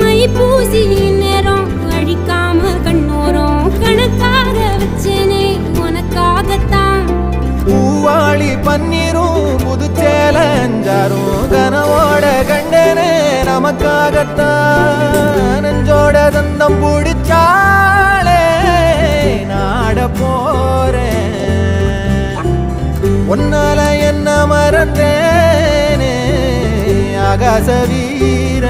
My பூசி நேரம் அழிக்காம கண்ணோரம் கணக்காக வச்சேனே உனக்காகத்தான். பூவாளி பன்னீரும் புதுச்சேல அஞ்சாரும் கனவோட கண்டனே நமக்காகத்தான். நெஞ்சோட தந்தம் பிடிச்சாலே நாட போறேன். ஒன்னால என்ன மறந்தேனே ஆகாச வீர